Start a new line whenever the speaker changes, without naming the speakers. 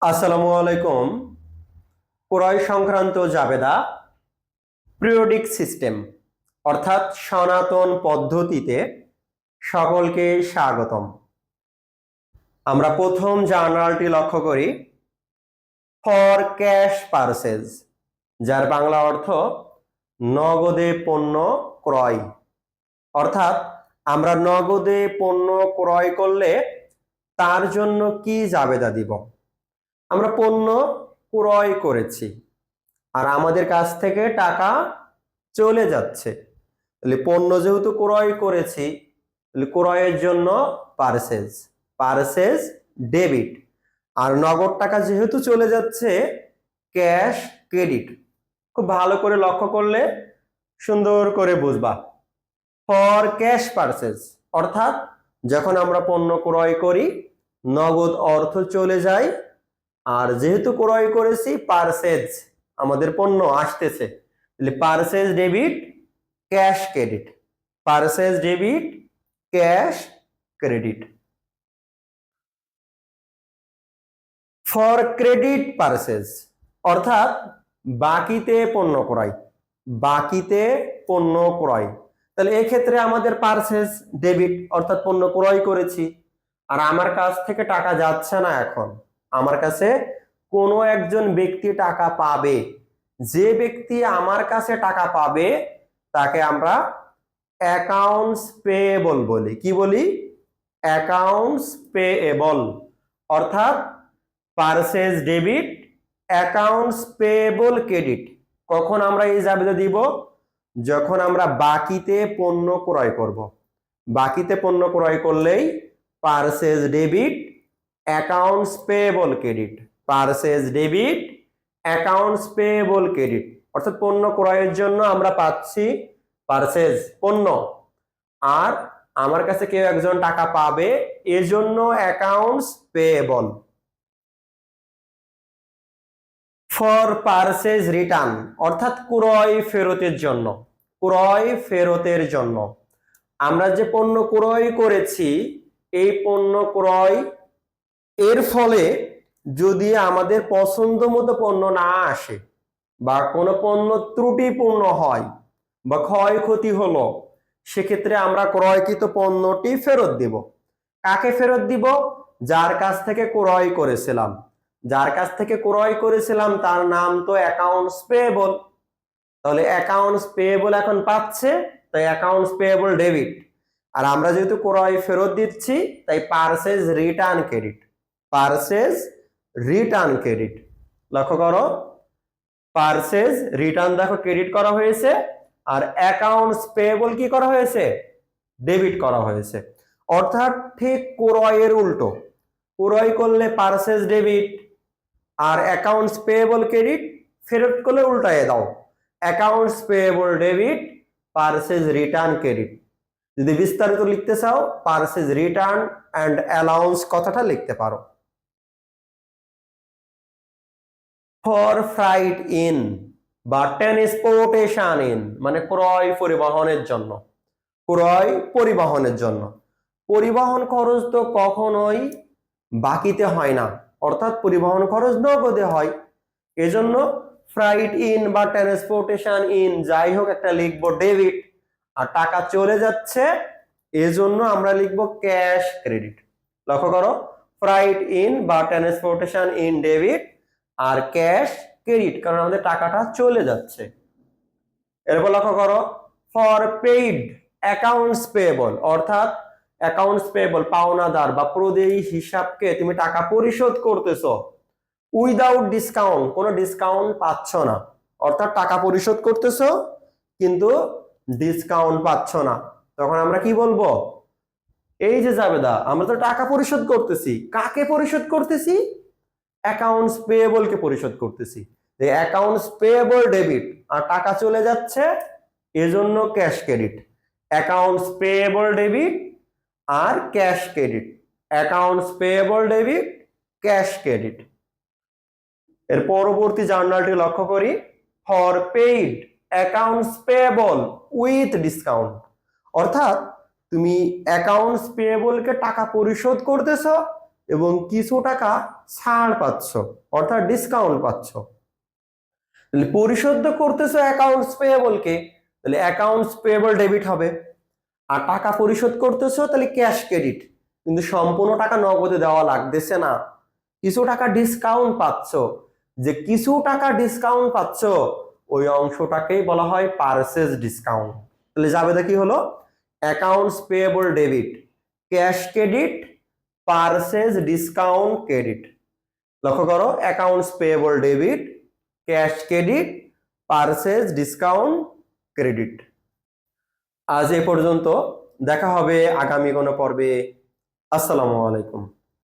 আসসালামু আলাইকুম। ক্রয় সংক্রান্ত জাবেদা পিরিয়ডিক সিস্টেম অর্থাৎ সনাতন পদ্ধতিতে সকলকে স্বাগতম। আমরা প্রথম জার্নালটি লক্ষ্য করি ফর ক্যাশ পারচেজ, যার বাংলা অর্থ নগদে পণ্য ক্রয়। অর্থাৎ আমরা নগদে পণ্য ক্রয় করলে তার জন্য কি জাবেদা দিব। আমরা পণ্য ক্রয় করেছি আর আমাদের কাছ থেকে টাকা চলে যাচ্ছে, তাহলে পণ্য যেহেতু ক্রয় করেছি তাহলে ক্রয়ের জন্য পারচেজ, পারচেজ ডেবিট। আর নগদ টাকা যেহেতু চলে যাচ্ছে ক্যাশ ক্রেডিট। খুব ভালো করে লক্ষ্য করলে সুন্দর করে বুঝবা। ফর ক্যাশ পারচেজ অর্থাৎ যখন আমরা পণ্য ক্রয় করি নগদ অর্থ চলে যায়, আর যেহেতু ক্রয় করেছি পারচেজ আমাদের পণ্য আসতেছে, তাহলে purchase debit cash credit, purchase debit cash credit. For credit purchase অর্থাৎ বাকিতে পণ্য ক্রয়, বাকিতে পণ্য ক্রয়। তাহলে এক্ষেত্রে আমাদের পারচেজ ডেবিট অর্থাৎ পণ্য ক্রয় করেছি আর আমার কাছ থেকে টাকা যাচ্ছে না, এখন আমার কাছে কোনো একজন ব্যক্তি টাকা পাবে। যে ব্যক্তি আমার কাছে টাকা পাবে তাকে আমরা অ্যাকাউন্টস পেয়েবল বলি। কি বলি? Accounts payable. অর্থাৎ purchase debit accounts payable credit. কখন আমরা এই জাবেদা দিব? যখন আমরা বাকিতে পণ্য ক্রয় করব। বাকিতে পণ্য ক্রয় করলেই purchase debit accounts payable credit, purchase debit accounts payable credit. অর্থাৎ পণ্য ক্রয়ের জন্য আমরা পাচ্ছি পারচেজ পণ্য, আর আমার কাছে কেউ একজন টাকা পাবে এজন্য accounts payable. For purchase return অর্থাৎ ক্রয় ফেরতের জন্য, ক্রয় ফেরতের জন্য। আমরা যে পণ্য ক্রয় করেছি এই পণ্য ক্রয় এর ফলে যদি আমাদের পছন্দ মতো পণ্য না আসে বা কোনো পণ্য ত্রুটিপূর্ণ হয় বা ক্ষয়ক্ষতি হলো, সেক্ষেত্রে আমরা ক্রয়কৃত পণ্যটি ফেরত দিব। কাকে ফেরত দিব? যার কাছ থেকে ক্রয় করেছিলাম। যার কাছ থেকে ক্রয় করেছিলাম তার নাম তো অ্যাকাউন্টস পেয়েবল, তাহলে অ্যাকাউন্টস পেয়েবল এখন পাচ্ছে, তাই অ্যাকাউন্টস পেয়েবল ডেবিট। আর আমরা যেহেতু ক্রয় ফেরত দিচ্ছি তাই purchase return credit, purchase return credit. লক্ষ্য করো, পারচেজ রিটার্ন দেখো ক্রেডিট করা হয়েছে আর অ্যাকাউন্টস পেয়েবল কি করা হয়েছে? ডেবিট করা হয়েছে। অর্থাৎ ঠিক ক্রয়ের উল্টো, ক্রয় করলে পারচেজ ডেবিট আর অ্যাকাউন্টস পেয়েবল ক্রেডিট, ফেরত করলে উল্টায় দাও accounts payable debit purchase return credit. যদি বিস্তারিত লিখতে চাও পারচেজ রিটার্ন অ্যান্ড অ্যালাউন্স কথাটা লিখতে পারো। ফর ফ্রাইট ইন বা ট্রান্সপোর্টেশন ইন মানে ক্রয় পরিবহনের জন্য, ক্রয় পরিবহনের জন্য। পরিবহন খরচ তো কখনোই বাকিতে হয় না, অর্থাৎ পরিবহন খরচ নগদে হয়। এজন্য ফ্রাইট ইন বা ট্রান্সপোর্টেশন ইন যাই হোক একটা লিখবো ডেবিট, আর টাকা চলে যাচ্ছে এজন্য আমরা লিখবো ক্যাশ ক্রেডিট। লক্ষ্য করো, ফ্রাইট ইন বা ট্রান্সপোর্টেশন ইন ডেবিট আর ক্যাশ ক্রেডিট, কারণ আমাদের টাকাটা চলে যাচ্ছে। এরপর লক্ষ্য করো ফর পেইড অ্যাকাউন্টস পেয়েবল অর্থাৎ অ্যাকাউন্টস পেয়েবল পাওনাদার বা প্রদেয়ী হিসাবকে তুমি টাকা পরিশোধ করতেছো উইদাউট ডিসকাউন্ট, কোনো ডিসকাউন্ট পাচ্ছ না। অর্থাৎ টাকা পরিশোধ করতেছো কিন্তু ডিসকাউন্ট পাচ্ছ না, তখন আমরা কি বলবো? এই যে জাবেদা, আমরা তো টাকা পরিশোধ করতেছি, কাকে পরিশোধ করতেছি? অ্যাকাউন্টস পেয়েবল কে পরিশোধ করতেছি। এই অ্যাকাউন্টস পেয়েবল ডেবিট আর টাকা চলে যাচ্ছে এজন্য cash credit. Accounts payable debit আর cash credit, accounts payable debit cash credit. এর পরবর্তী জার্নালটি লক্ষ্য করি for paid accounts payable with discount. অর্থাৎ তুমি অ্যাকাউন্টস পেয়েবলকে টাকা পরিশোধ করতেছো এবং কিছু টাকা ছাড় পাচ্ছ, অর্থাৎ ডিসকাউন্ট পাচ্ছ। তাহলে পরিশোধ করতেছো অ্যাকাউন্টস পেয়েবল কে, তাহলে অ্যাকাউন্টস পেয়েবল ডেবিট হবে। আর টাকা পরিশোধ করতেছো তাহলে ক্যাশ ক্রেডিট, কিন্তু সম্পূর্ণ টাকা নগদে দেওয়া লাগতেছে না, কিছু টাকা ডিসকাউন্ট পাচ্ছ। যে কিছু টাকা ডিসকাউন্ট পাচ্ছ ওই অংশটাকেই বলা হয় পারচেজ ডিসকাউন্ট। তাহলে যাবে কি হলো accounts payable debit, cash credit, purchase discount credit. লক্ষ্য করো accounts payable debit, cash credit, purchase discount credit. আজ এ পর্যন্ত, দেখা হবে আগামী কোনো পর্বে। আসসালামু আলাইকুম।